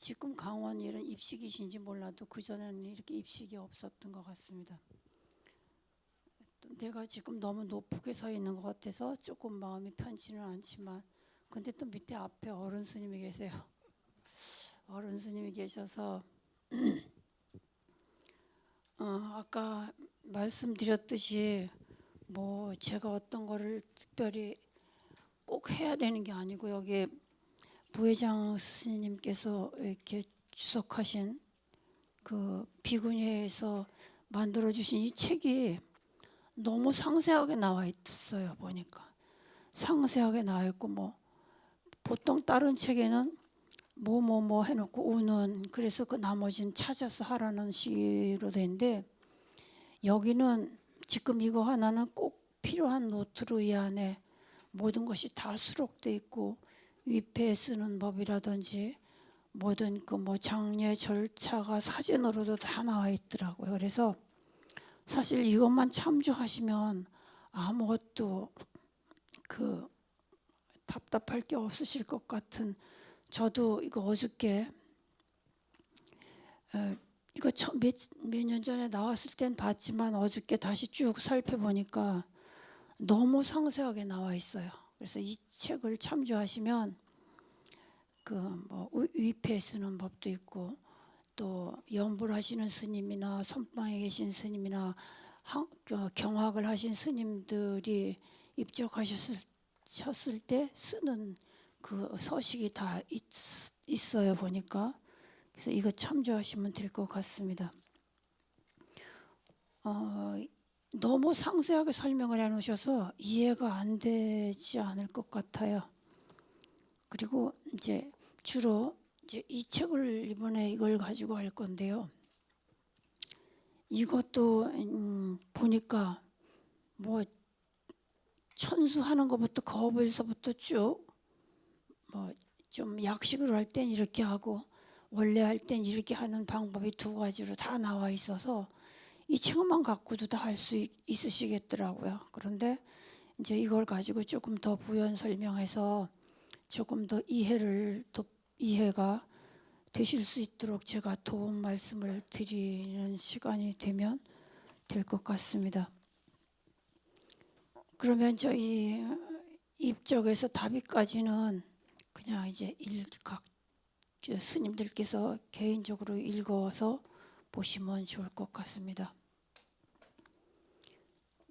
지금 강원 이런 입식이신지 몰라도 그전에는 이렇게 입식이 없었던 것 같습니다. 내가 지금 너무 높게 서 있는 것 같아서 조금 마음이 편치는 않지만, 근데 또 밑에 앞에 어른 스님이 계세요. 어른 스님이 계셔서 아까 말씀드렸듯이 뭐 제가 어떤 거를 특별히 꼭 해야 되는 게 아니고, 여기 부회장 스님께서 이렇게 주석하신 그 비구니에서 만들어 주신 이 책이 너무 상세하게 나와 있어요. 보니까 상세하게 나와 있고, 뭐 보통 다른 책에는 뭐 해놓고 우는, 그래서 그 나머지는 찾아서 하라는 식으로 되는데, 여기는 지금 이거 하나는 꼭 필요한 노트로 이 안에 모든 것이 다 수록돼 있고, 위패 쓰는 법이라든지 모든 그 뭐 장례 절차가 사진으로도 다 나와 있더라고요. 그래서 사실 이것만 참조하시면 아무것도 그 답답할 게 없으실 것 같은, 저도 이거 어저께 이거 몇 년 전에 나왔을 땐 봤지만 어저께 다시 쭉 살펴보니까 너무 상세하게 나와 있어요. 그래서 이 책을 참조하시면 그 뭐 위패 쓰는 법도 있고, 또 연불하시는 스님이나 선방에 계신 스님이나 경학을 하신 스님들이 입적하셨을 때 쓰는 그 서식이 다 있어요, 보니까. 그래서 이거 참조하시면 될 것 같습니다. 너무 상세하게 설명을 해놓으셔서 이해가 안 되지 않을 것 같아요. 그리고 이제 주로 이제 이 책을 이번에 이걸 가지고 할 건데요. 이것도 보니까 뭐 천수하는 것부터 거부에서부터 쭉 뭐 좀 약식으로 할 땐 이렇게 하고 원래 할 땐 이렇게 하는 방법이 두 가지로 다 나와 있어서 이 책만 갖고도 다 할 수 있으시겠더라고요. 그런데 이제 이걸 가지고 조금 더 부연 설명해서 조금 더 이해가 되실 수 있도록 제가 도움 말씀을 드리는 시간이 되면 될 것 같습니다. 그러면 저희 입적에서 답이까지는 그냥 이제 각 스님들께서 개인적으로 읽어서 보시면 좋을 것 같습니다.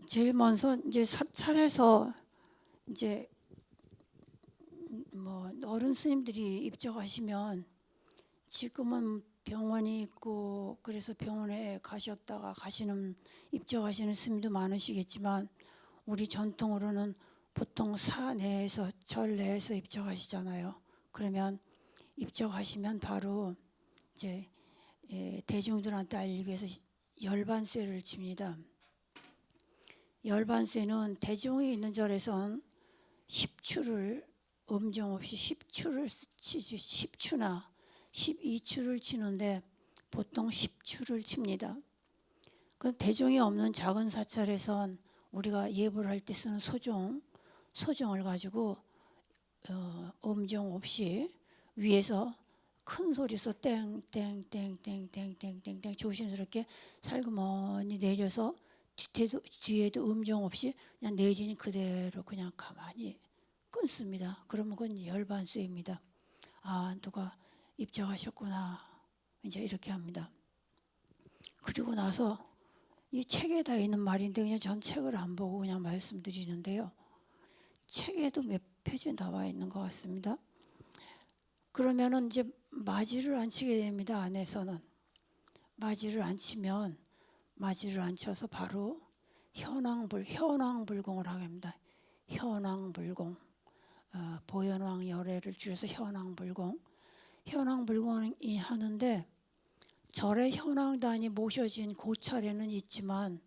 제일 먼저 이제 사찰에서 이제 뭐 어른 스님들이 입적하시면 지금은 병원이 있고 그래서 병원에 가셨다가 입적하시는 스님도 많으시겠지만, 우리 전통으로는 보통 사 내에서 절 내에서 입적하시잖아요. 그러면 입적하시면 바로 이제 대중들한테 알리기 위해서 열반세를 칩니다. 열반세는 대중이 있는 절에선 10추를 음정 없이 10추를 치지, 10추나 12추를 치는데 보통 10추를 칩니다. 그 대종이 없는 작은 사찰에선 우리가 예불 할 때 쓰는 소종을 가지고 음정 없이 위에서 큰 소리에서 땡땡땡땡땡땡땡땡 조심스럽게 살그머니 내려서 뒤에도 음정 없이 그냥 내리는 그대로 그냥 가만히 끊습니다. 그러면 그건 열반세입니다. 아, 누가 입적하셨구나, 이제 이렇게 합니다. 그리고 나서 이 책에다 있는 말인데 그냥 전 책을 안 보고 그냥 말씀드리는데요. 책에도 몇 페이지 나와 있는 것 같습니다. 그러면은 이제 마지를 안 치게 됩니다. 안에서는 마지를 안 치면 마지를 안 쳐서 바로 현황불공을 하게 합니다. 현황불공, 보현왕 열애를 줄여서 현황불공이 하는데, 절에 현황단이 모셔진 고찰에는 있지만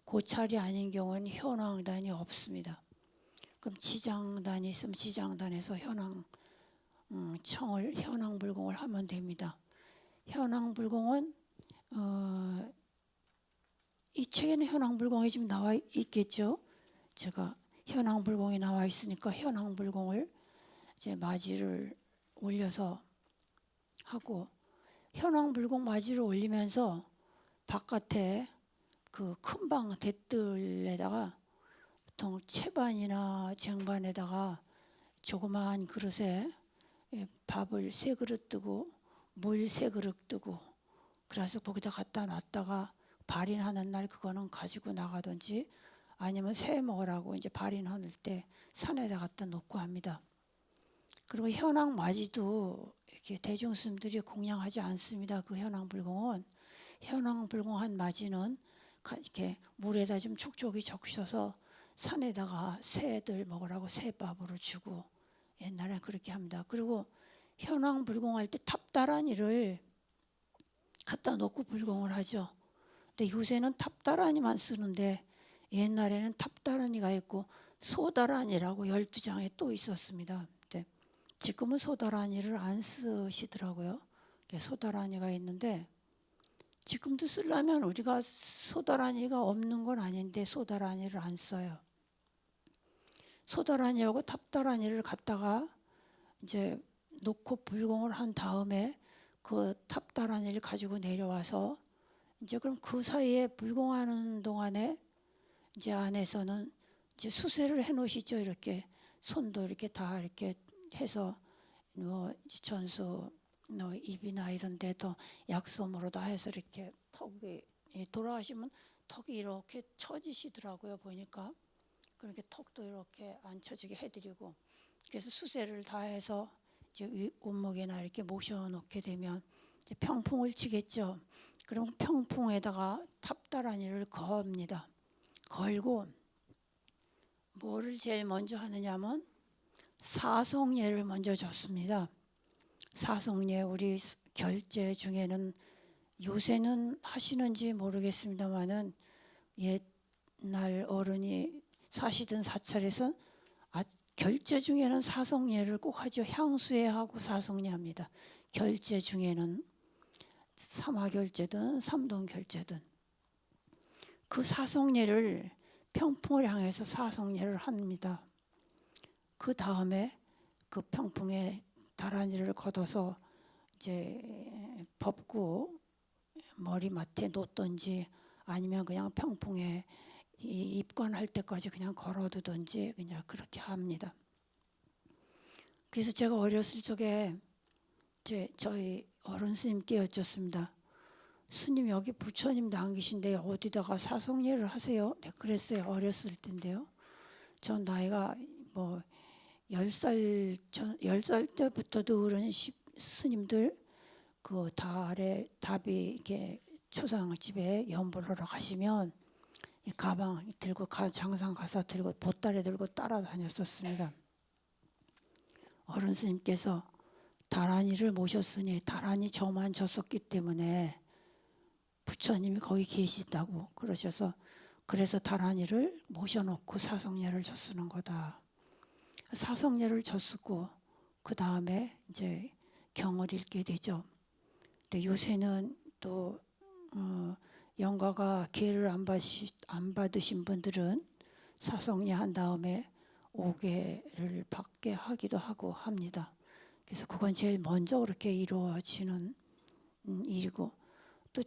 고찰이 아닌 경우는 현황단이 없습니다. 그럼 지장단이 있으면 지장단에서 현황불공을 하면 됩니다. 현황불공은 이 책에는 현황불공이 지금 나와 있겠죠. 제가 현황불공이 나와 있으니까 현황불공을 이제 마지를 올려서 하고 현황불공 맞이를 올리면서 바깥에 그 큰 방 대뜰에다가 보통 채반이나 쟁반에다가 조그마한 그릇에 밥을 3그릇 뜨고 물 3그릇 뜨고 그래서 거기다 갖다 놨다가 발인하는 날 그거는 가지고 나가든지 아니면 새 먹으라고 이제 발인하는 때 산에다 갖다 놓고 합니다. 그리고 현황 맞이도 이렇게 대중스님들이 공양하지 않습니다. 그 현황불공은 현황불공한 맞이는 이렇게 물에다 좀 축족이 적셔서 산에다가 새들 먹으라고 새밥으로 주고 옛날에 그렇게 합니다. 그리고 현황불공할 때 탑다란이를 갖다 놓고 불공을 하죠. 근데 요새는 탑다란이만 쓰는데 옛날에는 탑다란이가 있고 소다란이라고 12장에 또 있었습니다. 근데 지금은 소다란이를 안 쓰시더라고요. 소다란이가 있는데 지금도 쓰려면 우리가 소다란이가 없는 건 아닌데 소다란이를 안 써요. 소다란이하고 탑다란이를 갖다가 이제 놓고 불공을 한 다음에 그 탑다란이를 가지고 내려와서 이제 그럼 그 사이에 불공하는 동안에 이제 안에서는 이제 수세를 해 놓으시죠. 이렇게 손도 이렇게 다 이렇게 해서 뭐 전수 입이나 이런 데도 약솜으로 다 해서 이렇게 턱이 돌아가시면 턱이 이렇게 처지시더라고요. 보니까 그렇게 턱도 이렇게 안 처지게 해드리고 그래서 수세를 다 해서 이제 온목에나 이렇게 모셔놓게 되면 이제 평풍을 치겠죠. 그럼 평풍에다가 탑다란이를 겁니다. 걸고 뭐를 제일 먼저 하느냐면 사성예를 먼저 줬습니다. 사성예 우리 결제 중에는 요새는 하시는지 모르겠습니다만은 옛날 어른이 사시던 사찰에서 결제 중에는 사성예를 꼭 하죠. 향수예하고 사성예 합니다. 결제 중에는 삼화결제든 삼동결제든 그 사성예를 평풍을 향해서 사성예를 합니다. 그 다음에 그 평풍에 다란이를 걷어서 이제 법고 머리맡에 놓든지 아니면 그냥 평풍에 입관할 때까지 그냥 걸어두든지 그냥 그렇게 합니다. 그래서 제가 어렸을 적에 저희 어른 스님께 여쭙습니다. 스님 여기 부처님도 안 계신데 어디다가 사성예를 하세요? 네, 그랬어요. 어렸을 때인데요. 전 나이가 뭐 10살 때부터도 어른 스님들 그 달에 답이 이렇게 초상집에 연보를 하러 가시면 가방 들고 장상 가서 들고 보따리 들고 따라다녔었습니다. 어른 스님께서 다란이를 모셨으니 다란이 저만 졌었기 때문에 부처님이 거기 계시다고 그러셔서 그래서 다란이를 모셔놓고 사성예를 줬쓰는 거다. 사성예를 줬쓰고 그 다음에 이제 경을 읽게 되죠. 근데 요새는 또 영가가 기회를 안 받으신 분들은 사성예 한 다음에 5개를 받게 하기도 하고 합니다. 그래서 그건 제일 먼저 그렇게 이루어지는 일이고 또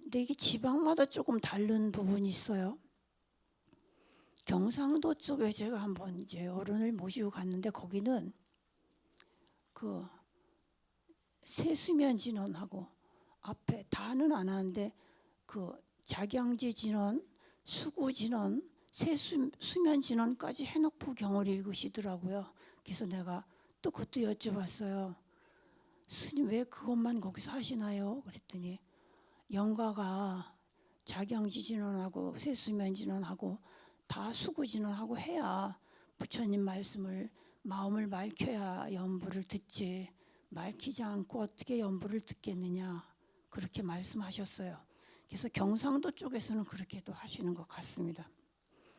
근데 이게 지방마다 조금 다른 부분이 있어요. 경상도 쪽에 제가 한번 이제 어른을 모시고 갔는데 거기는 그 세수면 진원하고 앞에 다는 안 하는데 그 작양지 진원, 수구 진원, 수면 진원까지 해놓고 경을 읽으시더라고요. 그래서 내가 또 그것도 여쭤봤어요. 스님 왜 그것만 거기서 하시나요? 그랬더니 영가가 작양지 진원하고 세수면 진원하고 다 수구 진원하고 해야 부처님 말씀을 마음을 맑혀야 연부를 듣지 맑히지 않고 어떻게 연부를 듣겠느냐 그렇게 말씀하셨어요. 그래서 경상도 쪽에서는 그렇게도 하시는 것 같습니다.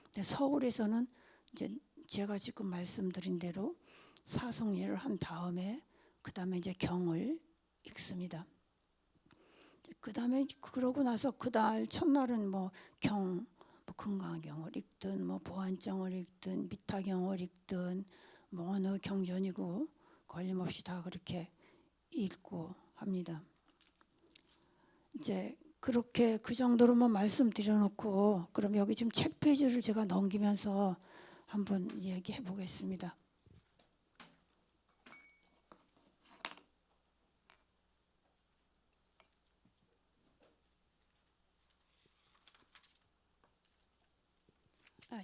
근데 서울에서는 이제 제가 지금 말씀드린 대로 사성예를 한 다음에 그 다음에 이제 경을 읽습니다. 그 다음에 그러고 나서 그날 첫날은 뭐 금강경을 읽든 뭐 보안정을 읽든 미타경을 읽든 뭐 어느 경전이고 걸림없이 다 그렇게 읽고 합니다. 이제 그렇게 그 정도로만 말씀드려놓고 그럼 여기 지금 책 페이지를 제가 넘기면서 한번 얘기해 보겠습니다.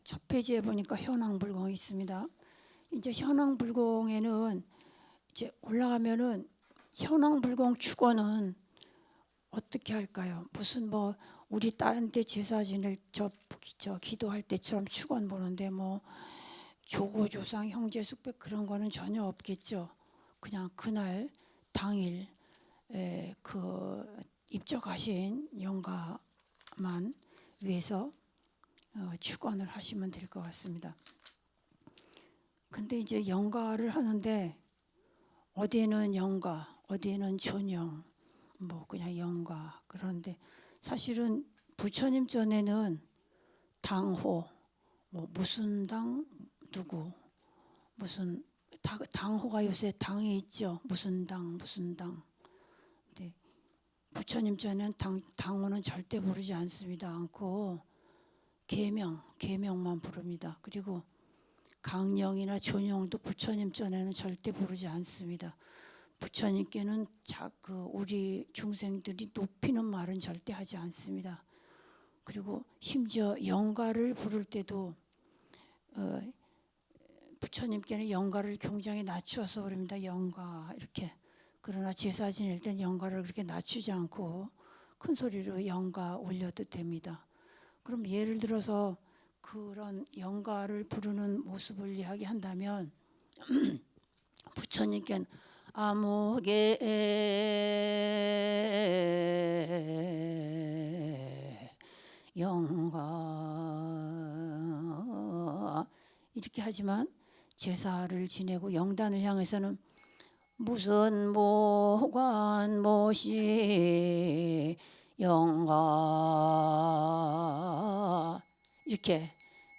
첫 페이지에 보니까 현황불공이 있습니다. 이제 현황불공에는 이제 올라가면은 현황불공 축원은 어떻게 할까요? 무슨 뭐 우리 딸한테 제사 지낼 저 기도할 때처럼 축원 보는데 뭐 조고조상 형제 숙백 그런 거는 전혀 없겠죠. 그냥 그날 당일 그 입적하신 영가만 위해서 축원을 하시면 될 것 같습니다. 근데 이제 영가를 하는데 어디에는 영가, 어디에는 존영, 뭐 그냥 영가. 그런데 사실은 부처님 전에는 당호, 뭐 무슨 당 누구, 무슨 당호가 요새 당이 있죠. 무슨 당, 무슨 당. 근데 부처님 전에는 당호는 절대 부르지 않습니다. 않고 계명만 부릅니다. 그리고 강령이나 존영도 부처님 전에는 절대 부르지 않습니다. 부처님께는 우리 중생들이 높이는 말은 절대 하지 않습니다. 그리고 심지어 영가를 부를 때도 부처님께는 영가를 굉장히 낮추어서 부릅니다. 영가 이렇게. 그러나 제사 지낼 땐 영가를 그렇게 낮추지 않고 큰 소리로 영가 올려도 됩니다. 그럼 예를 들어서 그런 영가를 부르는 모습을 이야기한다면 부처님께는 아무개 영가 이렇게 하지만 제사를 지내고 영단을 향해서는 무슨 모관 모시 영가 이렇게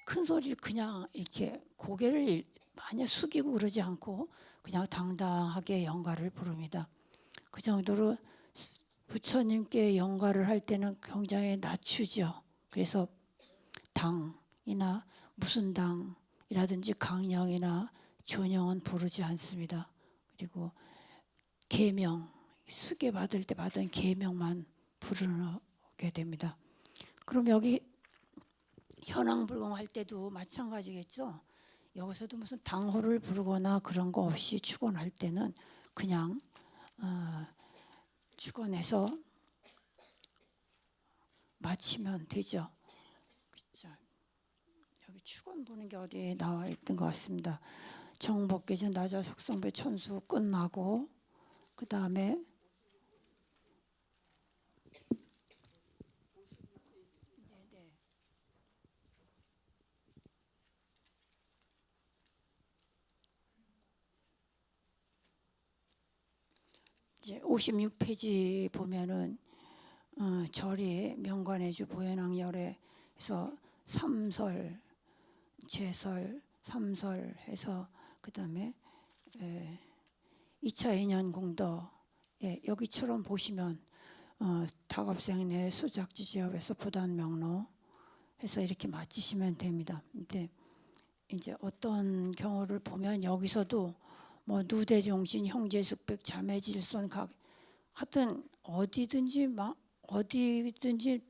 큰 소리를 그냥 이렇게 고개를 많이 숙이고 그러지 않고 그냥 당당하게 영가를 부릅니다. 그 정도로 부처님께 영가를 할 때는 굉장히 낮추죠. 그래서 당이나 무슨 당이라든지 강령이나 존영은 부르지 않습니다. 그리고 계명, 수계 받을 때 받은 계명만 부르게 됩니다. 그럼 여기 현황불공 할 때도 마찬가지겠죠. 여기서도 무슨 당호를 부르거나 그런 거 없이 축원할 때는 그냥 축원해서 마치면 되죠. 자, 여기 축원 보는 게 어디에 나와 있던 것 같습니다. 정복계전 나자 석성배 천수 끝나고 그 다음에 이제 56페이지 보면은 절이 명관해주 보현왕열에서 삼설, 제설, 삼설해서 그 다음에 2차 인연공덕 여기처럼 보시면 다갑생내 수작지지업에서 부단명로 해서 이렇게 맞추시면 됩니다. 근데 이제 어떤 경우를 보면 여기서도 뭐 누대종신, 형제숙백, 자매질손 각 하여튼 어디든지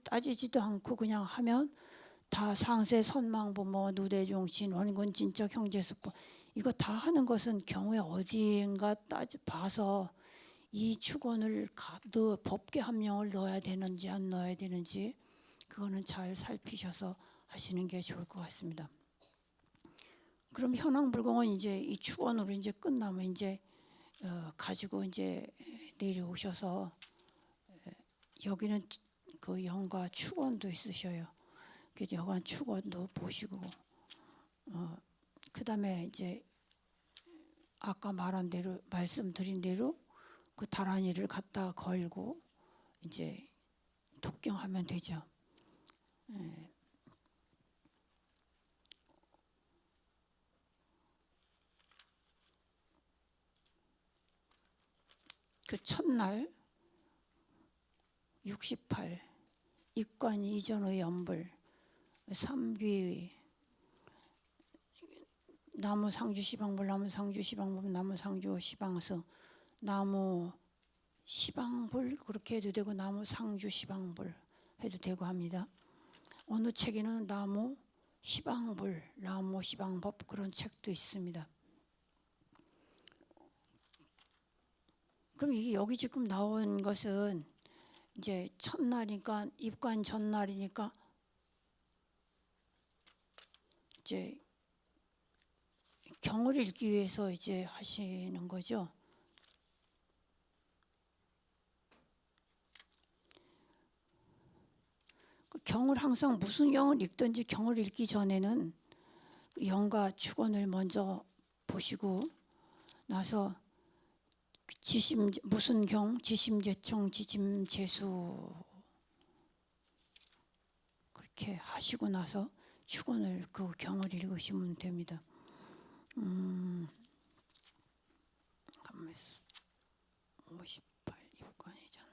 따지지도 않고 그냥 하면 다 상세, 선망부모, 누대종신, 원군진적, 형제숙복 이거 다 하는 것은 경우에 어디인가 봐서 이 축원을 법계 함령을 넣어야 되는지 안 넣어야 되는지 그거는 잘 살피셔서 하시는 게 좋을 것 같습니다. 그럼 현황불공은 이제 이 축원으로 이제 끝나면 이제 가지고 이제 내려오셔서 여기는 그 영가 축원도 있으셔요. 그 여관 축원도 보시고 그 다음에 이제 아까 말씀드린 대로 그 다란이를 갖다 걸고 이제 독경하면 되죠. 그 첫날 68 입관 이전의 연불 삼귀 나무 상주 시방불 나무 상주 시방불 나무 상주 시방성 나무 시방불 그렇게 해도 되고 나무 상주 시방불 해도 되고 합니다. 어느 책에는 나무 시방불 나무 시방법 그런 책도 있습니다. 그럼 이게 여기 지금 나온 것은 이제 첫날이니까 입관 전날이니까 이제 경을 읽기 위해서 이제 하시는 거죠. 경을 항상 무슨 경을 읽든지 경을 읽기 전에는 영과 축원을 먼저 보시고 나서 지심 무슨 경 지심제청 지심제수 그렇게 하시고 나서 축원을 그 경을 읽으시면 됩니다. 58 입관이전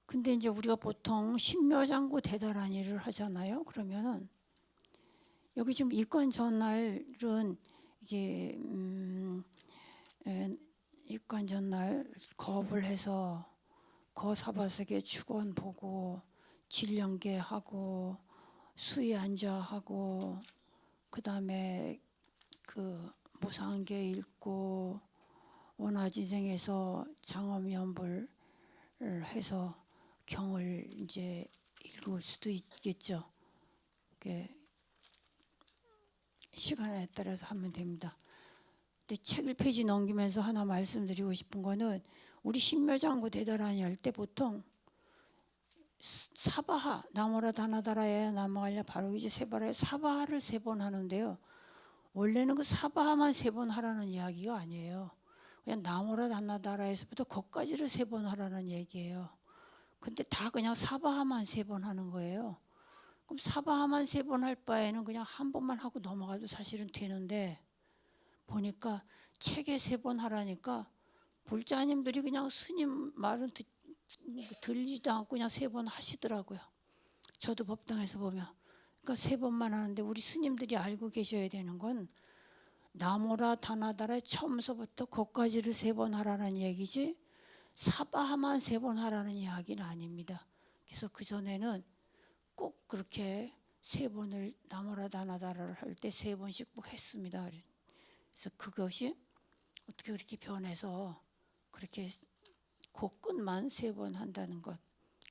근데 이제 우리가 보통 신묘장구 대다란이를 하잖아요. 그러면은 여기 지금 입관 전날은 이게 입관 전날 거업을 해서 거사바석에 축원 보고 질령계 하고 수의 앉아 하고 그 다음에 그 무상계 읽고 원화지생에서 장엄연불을 해서 경을 이제 읽을 수도 있겠죠. 시간에 따라서 하면 됩니다. 근데 책 1페이지 넘기면서 하나 말씀드리고 싶은 거는 우리 신묘장구 대다란이 할 때 보통 사바하 나모라 다나다라야 나모알랴 바로 이제 세바라에 사바하를 3번 하는데요. 원래는 그 사바하만 3번 하라는 이야기가 아니에요. 그냥 나모라 다나다라에서부터 거기까지를 3번 하라는 얘기예요. 근데 다 그냥 사바하만 3번 하는 거예요. 그럼 사바하만 3번 할 바에는 그냥 한 번만 하고 넘어가도 사실은 되는데 보니까 책에 3번 하라니까 불자님들이 그냥 스님 말은 들리지도 않고 그냥 3번 하시더라고요. 저도 법당에서 보면. 그러니까 3번만 하는데 우리 스님들이 알고 계셔야 되는 건 나모라 다나다라의 처음서부터 거기까지를 3번 하라는 얘기지 사바하만 3번 하라는 이야기는 아닙니다. 그래서 그전에는 꼭 그렇게 3번을 나모라 다나다라를 할 때 3번씩 꼭 했습니다. 그래서 그것이 어떻게 그렇게 변해서 그렇게 그 끝만 3번 한다는 것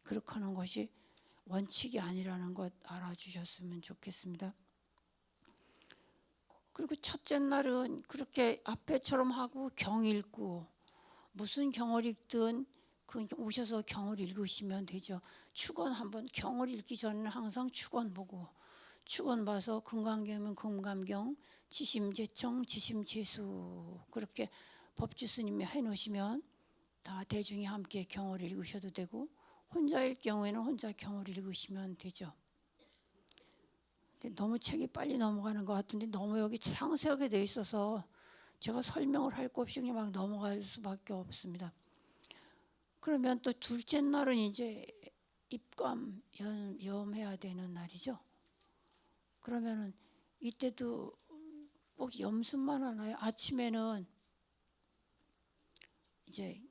그렇게 하는 것이 원칙이 아니라는 것 알아주셨으면 좋겠습니다. 그리고 첫째 날은 그렇게 앞에처럼 하고 경 읽고 무슨 경을 읽든 그 오셔서 경을 읽으시면 되죠. 축원 한번 경을 읽기 전에는 항상 축원 보고 축원 봐서 금강경이면 금강경 지심제청 지심제수 그렇게 법주 스님이 해놓으시면 다 대중이 함께 경을 읽으셔도 되고 혼자일 경우에는 혼자 경을 읽으시면 되죠. 근데 너무 책이 빨리 넘어가는 것 같은데 너무 여기 상세하게 돼 있어서 제가 설명을 할 것 없이 그냥 막 넘어갈 수밖에 없습니다. 그러면 또 둘째 날은 이제 입감 염해야 되는 날이죠. 그러면은 이때도 꼭 염수만 하나요? 아침에는 이제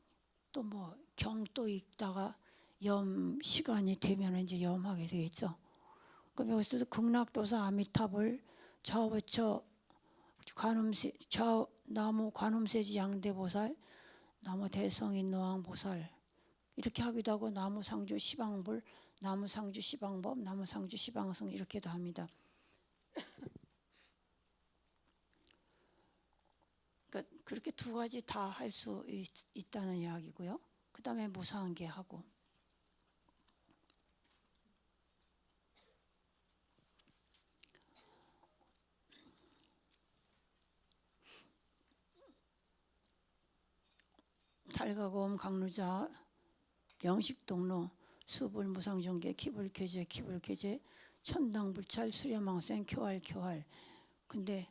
또 뭐 경 또 읽다가 염 시간이 되면 이제 염하게 되겠죠. 그럼 여기서도 극락도사 아미타불 좌우처 관음세 좌 나무 관음세지 양대보살 나무 대성인노왕보살 이렇게 하기도 하고 나무 상주 시방불 나무 상주 시방법 나무 상주 시방성 이렇게도 합니다. 그러니까 그렇게 2가지 다 할 수 있다는 이야기고요. 그 다음에 무상계 하고 달가곰 강루자 영식동로 수불무상정계 키불교제 천당불찰 수렴왕생 교활 근데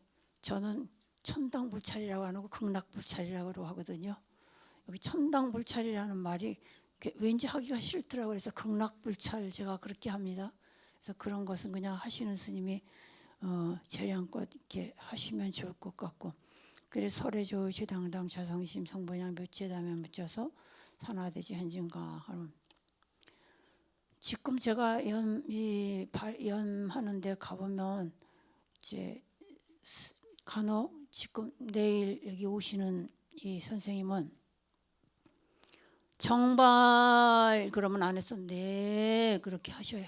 저는 천당불찰이라고 안 하고 극락불찰이라고 하거든요. 여기 천당불찰이라는 말이 왠지 하기가 싫더라고요. 그래서 극락불찰 제가 그렇게 합니다. 그래서 그런 것은 그냥 하시는 스님이 재량껏 이렇게 하시면 좋을 것 같고, 그래서 설해조 제당당 자성심 성본향 묘체담에 묻혀서 산화대지 현진가 하는, 지금 제가 염하는데 가보면 이제 간혹 지금 내일 여기 오시는 이 선생님은 정발 그러면 안 해서 네 그렇게 하셔요.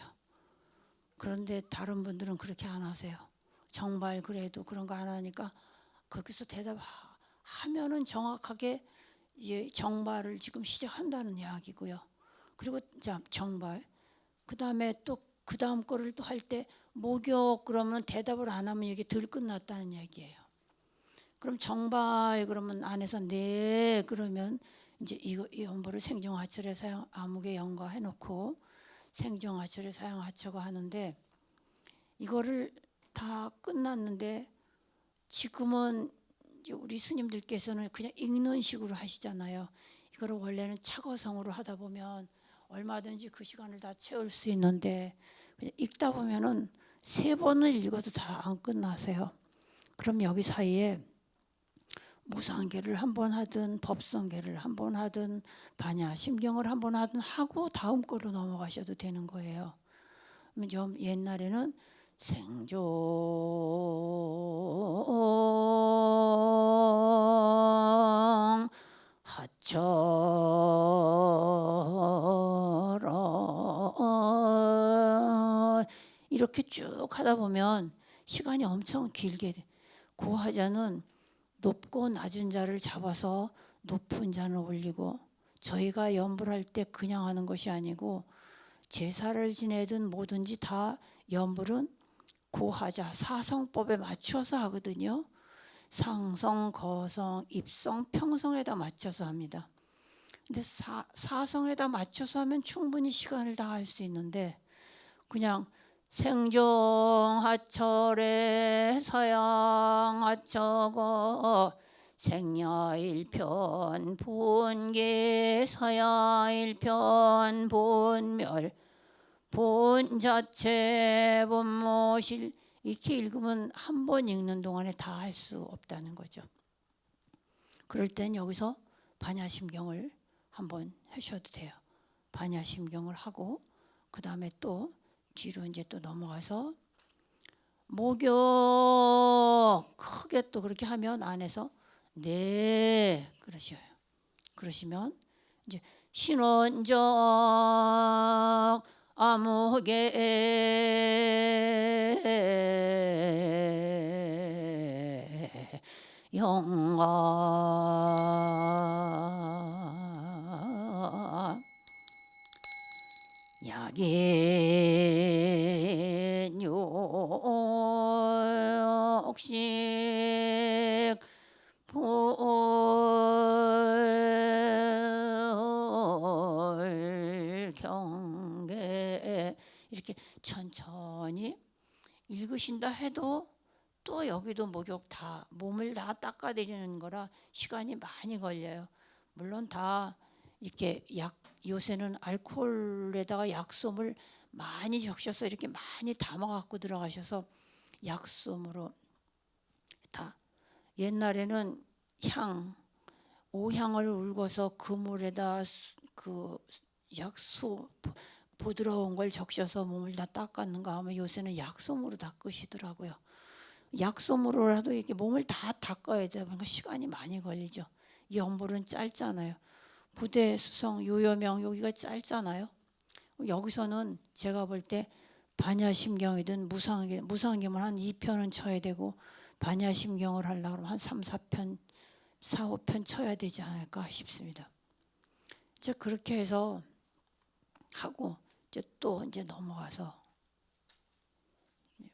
그런데 다른 분들은 그렇게 안 하세요. 정발 그래도 그런 거 안 하니까 거기서 대답하면은 정확하게 이제 정발을 지금 시작한다는 이야기고요. 그리고 자 정발, 그 다음에 또 그 다음 거를 또 할 때 목욕 그러면 대답을 안 하면 이게 덜 끝났다는 얘기예요. 그럼 정발 그러면 안에서 네 그러면 이제 이 연보를 생정하철에 사용 아무개 연가해 놓고 생정하철에 사용하처가 하는데, 이거를 다 끝났는데 지금은 이제 우리 스님들께서는 그냥 읽는 식으로 하시잖아요. 이거를 원래는 차거성으로 하다 보면 얼마든지 그 시간을 다 채울 수 있는데 그냥 읽다 보면은 3번을 읽어도 다 안 끝나세요. 그럼 여기 사이에 무상계를 한 번 하든 법성계를 한 번 하든 반야심경을 한 번 하든 하고 다음 거로 넘어가셔도 되는 거예요. 좀 옛날에는 생종 하처라 이렇게 쭉 하다 보면 시간이 엄청 길게 돼. 고하자는 높고 낮은 자를 잡아서 높은 자는 올리고, 저희가 연불 할 때 그냥 하는 것이 아니고 제사를 지내든 뭐든지 다 연불은 고하자 사성법에 맞춰서 하거든요. 상성, 거성, 입성, 평성에다 맞춰서 합니다. 근데 사성에다 맞춰서 하면 충분히 시간을 다 할 수 있는데 그냥 생정하철에 사양하처고 생야일편 본계 사야일편 본멸 본자체 본모실 이렇게 읽으면 한 번 읽는 동안에 다 할 수 없다는 거죠. 그럴 땐 여기서 반야심경을 한번 하셔도 돼요. 반야심경을 하고 그 다음에 또 뒤로 이제 또 넘어가서 목욕 크게 또 그렇게 하면 안에서 네 그러셔요. 그러시면 이제 신원적 아무개 영가 약인 욕식 볼경계 이렇게 천천히 읽으신다 해도 또 여기도 목욕 다 몸을 다 닦아드리는 거라 시간이 많이 걸려요. 물론 다 이렇게 요새는 알코올에다가 약솜을 많이 적셔서 이렇게 많이 담아 갖고 들어가셔서 약솜으로 다, 옛날에는 오향을 울고서 그 물에다 그 약수 부드러운 걸 적셔서 몸을 다 닦았는가 하면 요새는 약솜으로 닦으시더라고요. 약솜으로라도 이렇게 몸을 다 닦아야 되다 보니까 시간이 많이 걸리죠. 연불은 짧잖아요. 부대 수성 요요명 여기가 짧잖아요. 여기서는 제가 볼 때 반야심경이든 무상경을 한 2편은 쳐야 되고 반야심경을 하려고 하면 한 3, 4편 4, 5편 쳐야 되지 않을까 싶습니다. 이제 그렇게 해서 하고 이제 또 이제 넘어가서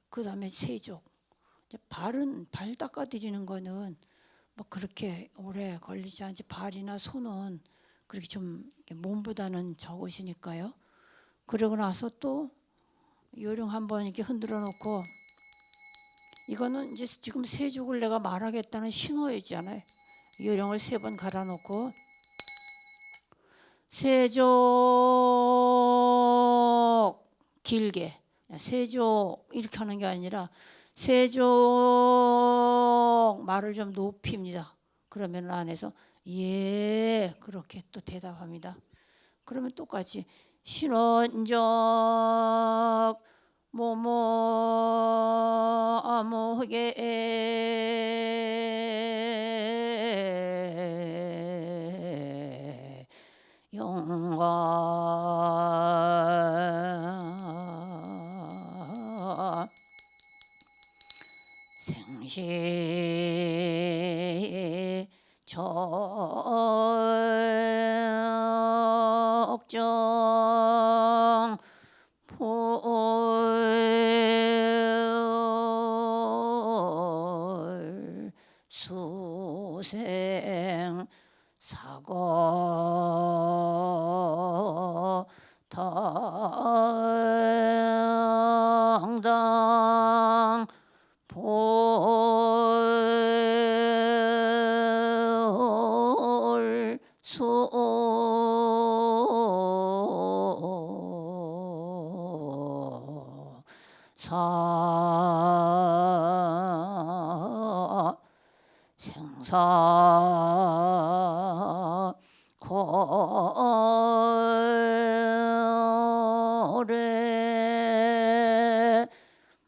그 다음에 세족, 발 닦아드리는 거는 뭐 그렇게 오래 걸리지 않지. 발이나 손은 그렇게 좀 몸보다는 적으시니까요. 그러고 나서 또 요령 한번 이렇게 흔들어 놓고 이거는 이제 지금 세족을 내가 말하겠다는 신호였잖아요. 요령을 3번 갈아놓고 세족 길게 세족 이렇게 하는 게 아니라 세족 말을 좀 높입니다. 그러면 안에서 예 그렇게 또 대답합니다. 그러면 똑같이 신원적 뭐뭐 아무게 영광 생시 적정 볼 수생 사고 당당 볼수 사 생사 고래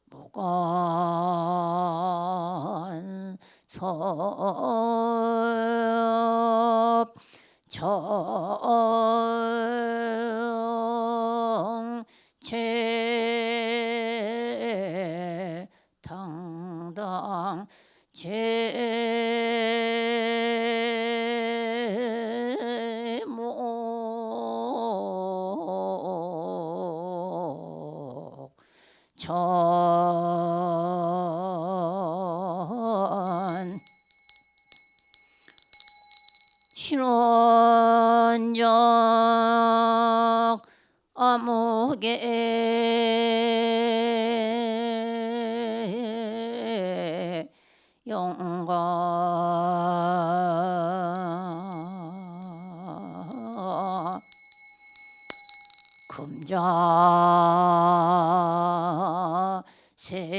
무관 섭 정체 당당 제목 전 신원적 아무개 영광 금자 세족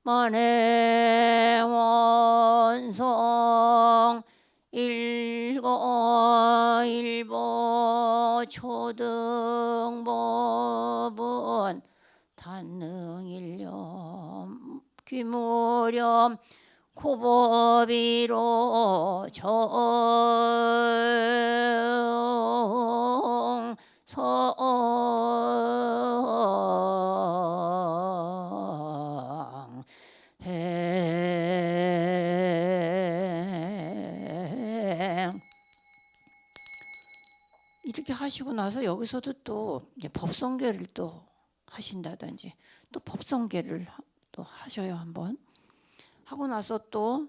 만행원성 일거 초등법은 단능일념 귀무렴 고법이로 정성 행 이렇게 하시고 나서 여기서도 또 이제 법성계를 또 하신다든지 또 법성계를 또 하셔요. 한번 하고 나서 또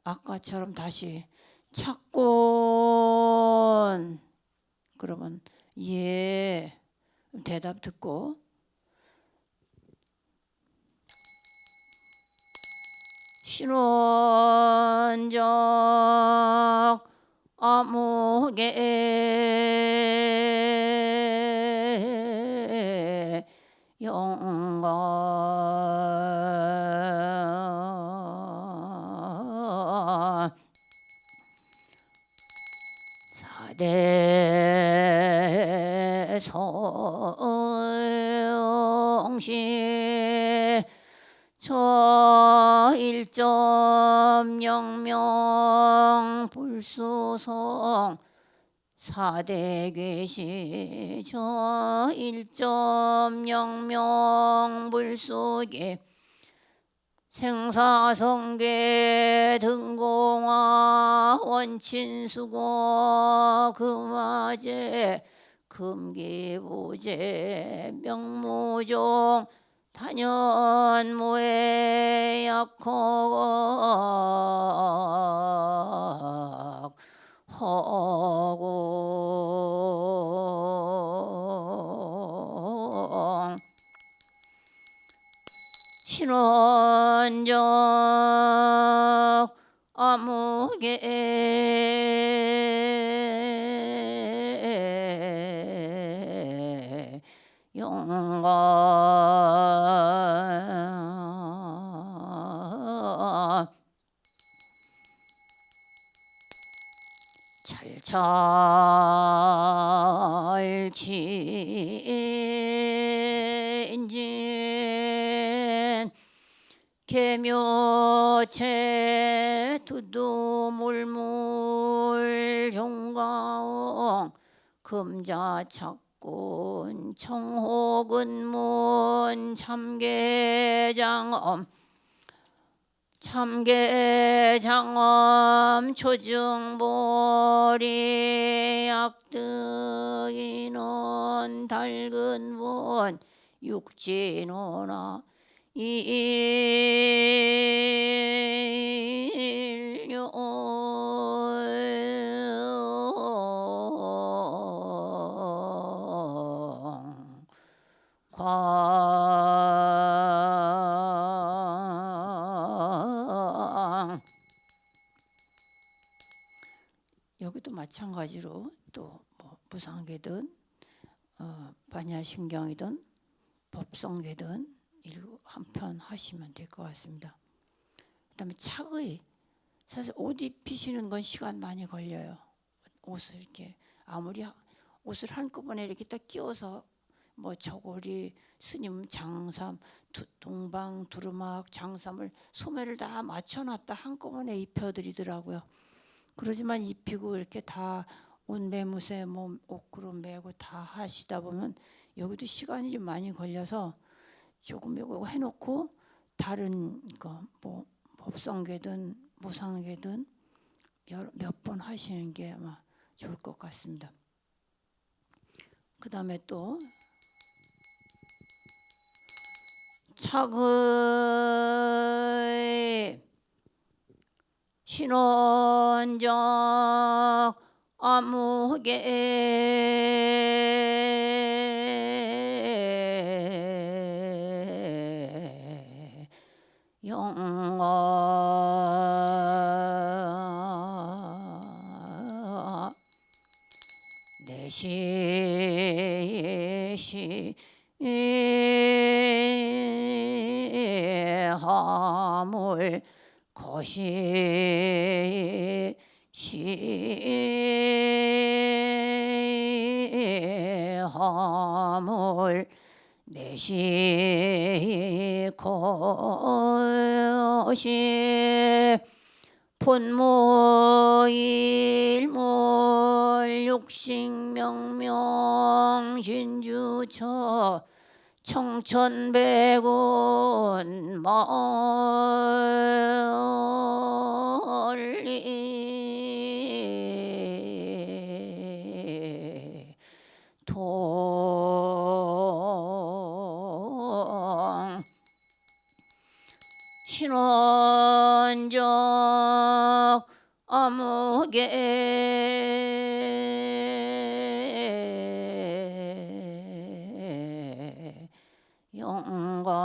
아까처럼 다시 찾곤 그러면 예 대답 듣고 신원적 아무개 영광 사대 성시 저 1.0명 불수성 사대괴시 저 1.0명 불수계 생사성계 등공화 원친수고 금화제 금기부제 명무종 단연무의 약허 허고 신원적 아무개 영광 찰찰친진 개묘체 두두물물 종가옹 금자착군 청호근문 참계장엄 참계장엄 초증보리 약득이는 달근본 육진호나 일용 광 여기도 마찬가지로 또 뭐 무상계든 반야심경이든 법성계든 한 편 하시면 될 것 같습니다. 그다음에 착의 사실 옷 입히시는 건 시간 많이 걸려요. 옷을 이렇게 아무리 옷을 한꺼번에 이렇게 딱 끼워서 뭐 저고리 스님 장삼 동방 두루마기 장삼을 소매를 다 맞춰놨다 한꺼번에 입혀드리더라고요. 그러지만 입히고 이렇게 다 옷 매무새 뭐 옷구로 매고 다 하시다 보면 여기도 시간이 좀 많이 걸려서 조금 요거 해놓고 다른 거 뭐 법성계든 무상계든 몇 번 하시는 게 아마 좋을 것 같습니다. 그 다음에 또 착의 신원적 아무개 영광 내시시 하물 거시 시하물 내시 거시 분무일물 육식명명 진주처 청천백운 멀리 통 신원적 아무개 영광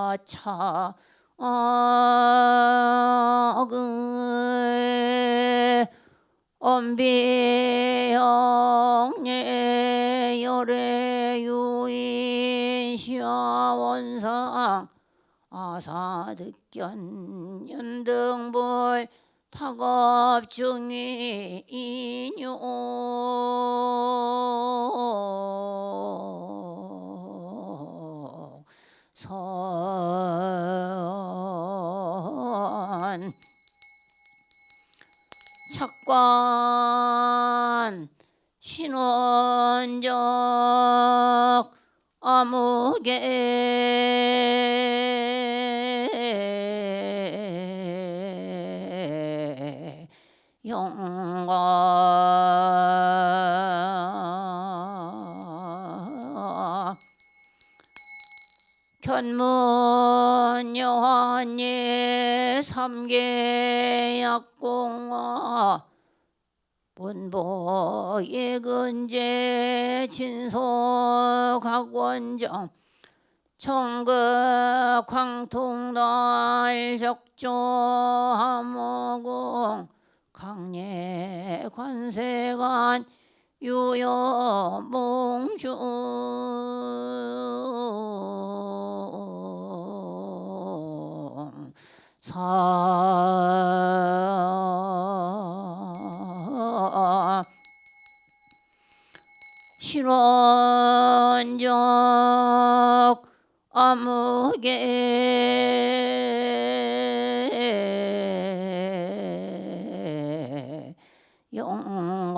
금자차 엄비영예 열애유인 시아원상 아사득견 연등불 타갑중이 인용 선 착관 신원적 아무개 영광 견문여한예 삼계약공화 본보 예근제 진소각원정 청극 광통달 적조하모공 강례 관세관 유여몽주 신원적 암흑의 영광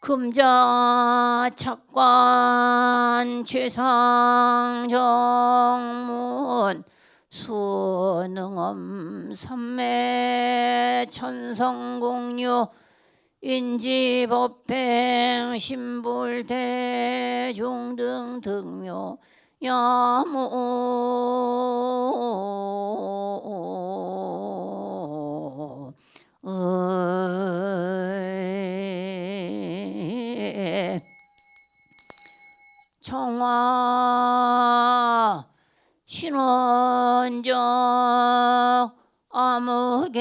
금자 착관 최상정문 수능엄 삼매 천성공유 인지법행 신불대중 등묘 야무 청화 신원적 암흑의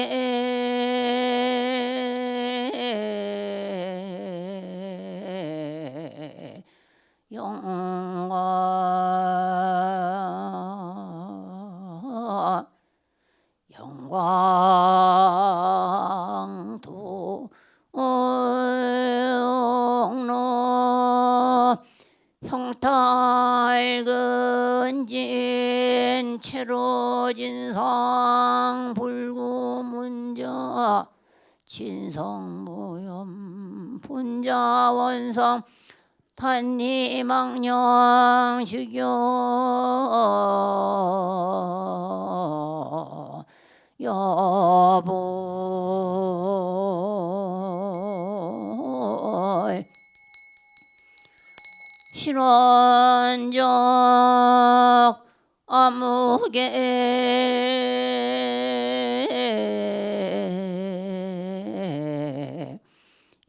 영광 영광도 형탈근진 체로진상 불구문자 진성무염 본자원성 단리망령 주교 여보 신원적 암흑의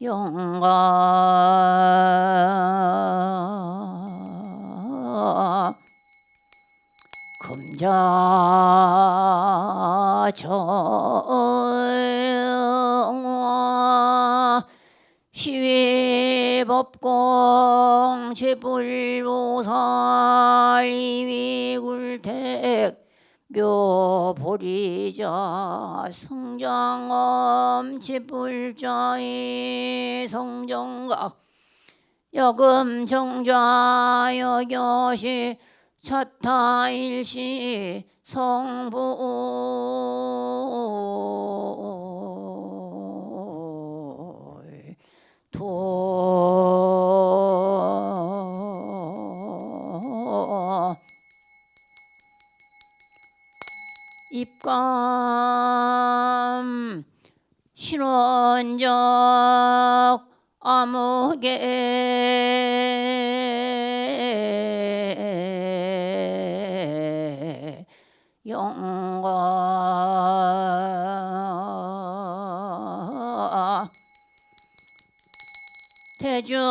영광 금자 정화 시위법공 제불보살 이위굴택 묘보리자 성장엄 제불자의 성정각 여금정자 여교시 차타일시 성불 입감 신원적 암흑의 영광 대중차도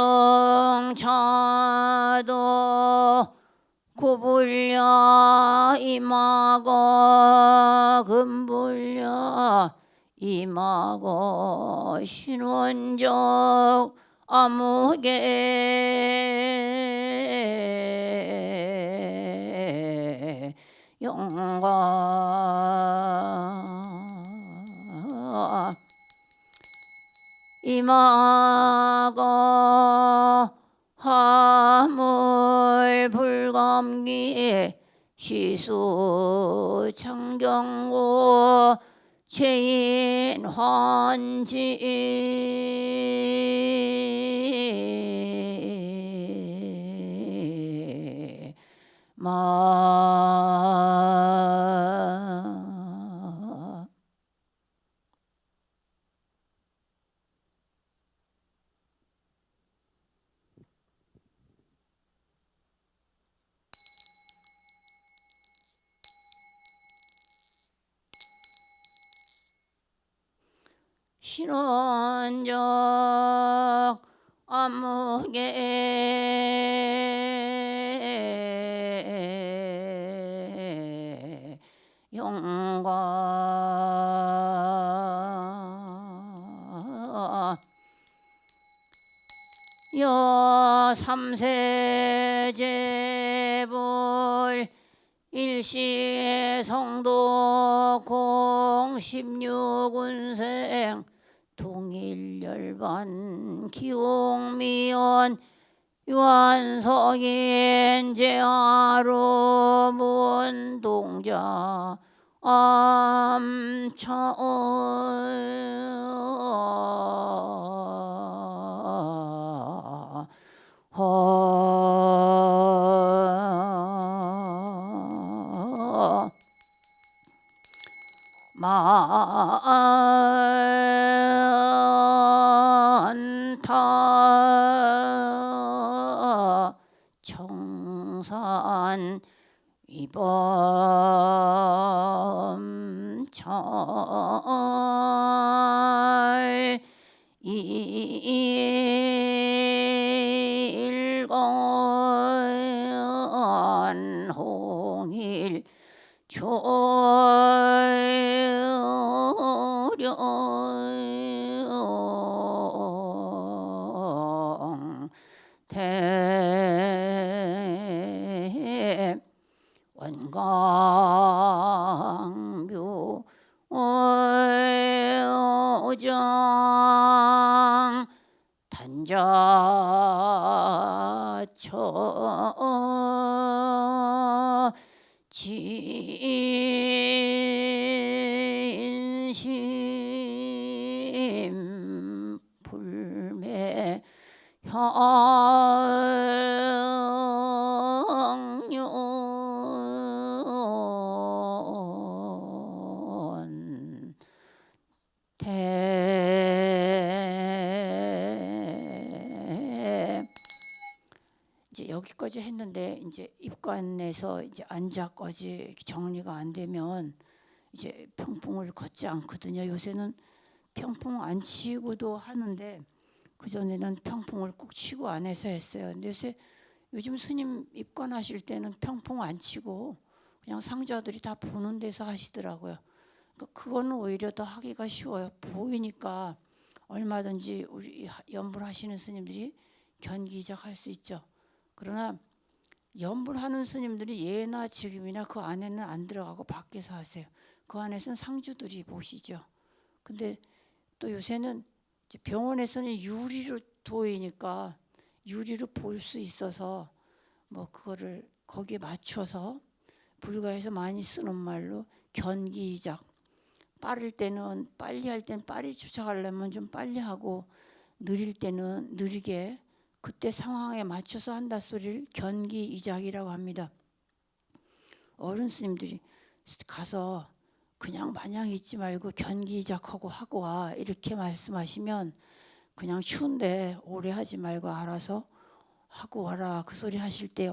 구불려 임하고 금불려 임하고 신원적 암흑의 영광 임하고 화물 불감기 시수 창경고 체인 환지 마 신원적 암흑의 영광 여삼세 제불 일시 성도 공십육운생 동일열반 기옥미연 유한석인 제하루 문동자 암차어 많다 청산 이범철 일건 홍일 조령 대 원광묘 오정 단자처 진심 불매 형륜 대 이제 여기까지 했는데 이제 입관에서 이제 안자까지 정리가 안 되면 이제 평풍을 걷지 않거든요. 요새는 평풍 안 치고도 하는데 그 전에는 평풍을 꼭 치고 안 해서 했어요. 근데 요즘 스님 입관하실 때는 평풍 안 치고 그냥 상자들이 다 보는 데서 하시더라고요. 그거는 오히려 더 하기가 쉬워요. 보이니까 얼마든지 우리 연불하시는 스님들이 견기작 할 수 있죠. 그러나 연불하는 스님들이 예나 지금이나 그 안에는 안 들어가고 밖에서 하세요. 그 안에서는 상주들이 보시죠. 근데 또 요새는 병원에서는 유리로 보이니까 유리로 볼 수 있어서 뭐 그거를 거기에 맞춰서 불가에서 많이 쓰는 말로 견기작, 빠를 때는 빨리 할 땐 빨리 쫓아가려면 좀 빨리 하고 느릴 때는 느리게 그때 상황에 맞춰서 한다 소리를 견기이작이라고 합니다. 어른 스님들이 가서 그냥 마냥 있지 말고 견기이작하고 하고 와 이렇게 말씀하시면 그냥 추운데 오래 하지 말고 알아서 하고 와라 그 소리 하실 때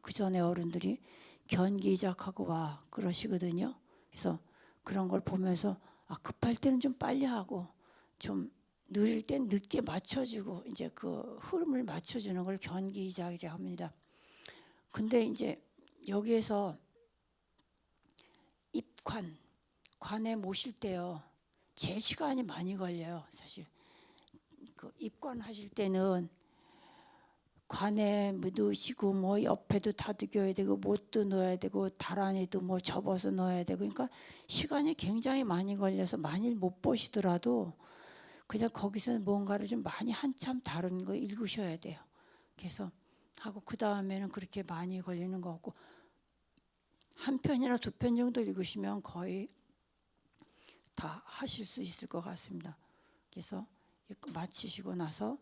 그 전에 어른들이 견기이작하고 와 그러시거든요. 그래서 그런 걸 보면서 급할 때는 좀 빨리 하고 좀 느릴 땐 늦게 맞춰주고 이제 그 흐름을 맞춰주는 걸 견기이작이라고 합니다. 근데 이제 여기에서 관에 모실 때요 제일 시간이 많이 걸려요. 사실 그 입관하실 때는 관에 넣으시고 뭐 옆에도 다듬겨야 되고 못도 넣어야 되고 달 안에도 뭐 접어서 넣어야 되고 그러니까 시간이 굉장히 많이 걸려서 만일 못 보시더라도 그냥 거기서 뭔가를 좀 많이 한참 다른 거 읽으셔야 돼요. 그래서 하고 그 다음에는 그렇게 많이 걸리는 것 같고 한 편이나 두 편 정도 읽으시면 거의 다 하실 수 있을 것 같습니다. 그래서 마치시고 나서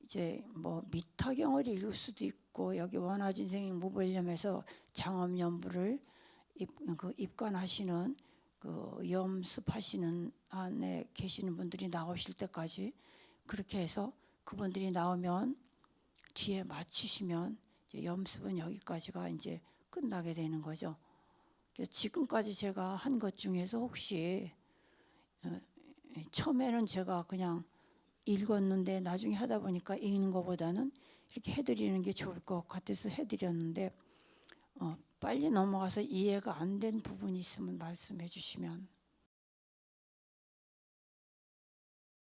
이제 뭐 미타경을 읽을 수도 있고 여기 원화진생이 무벌념에서 장엄연부를 입관하시는 그 염습하시는 안에 계시는 분들이 나오실 때까지 그렇게 해서 그분들이 나오면 뒤에 마치시면 이제 염습은 여기까지가 이제 끝나게 되는 거죠. 그래서 지금까지 제가 한 것 중에서 혹시 처음에는 제가 그냥 읽었는데 나중에 하다 보니까 읽는 것보다는 이렇게 해드리는 게 좋을 것 같아서 해드렸는데 빨리 넘어가서 이해가 안 된 부분이 있으면 말씀해 주시면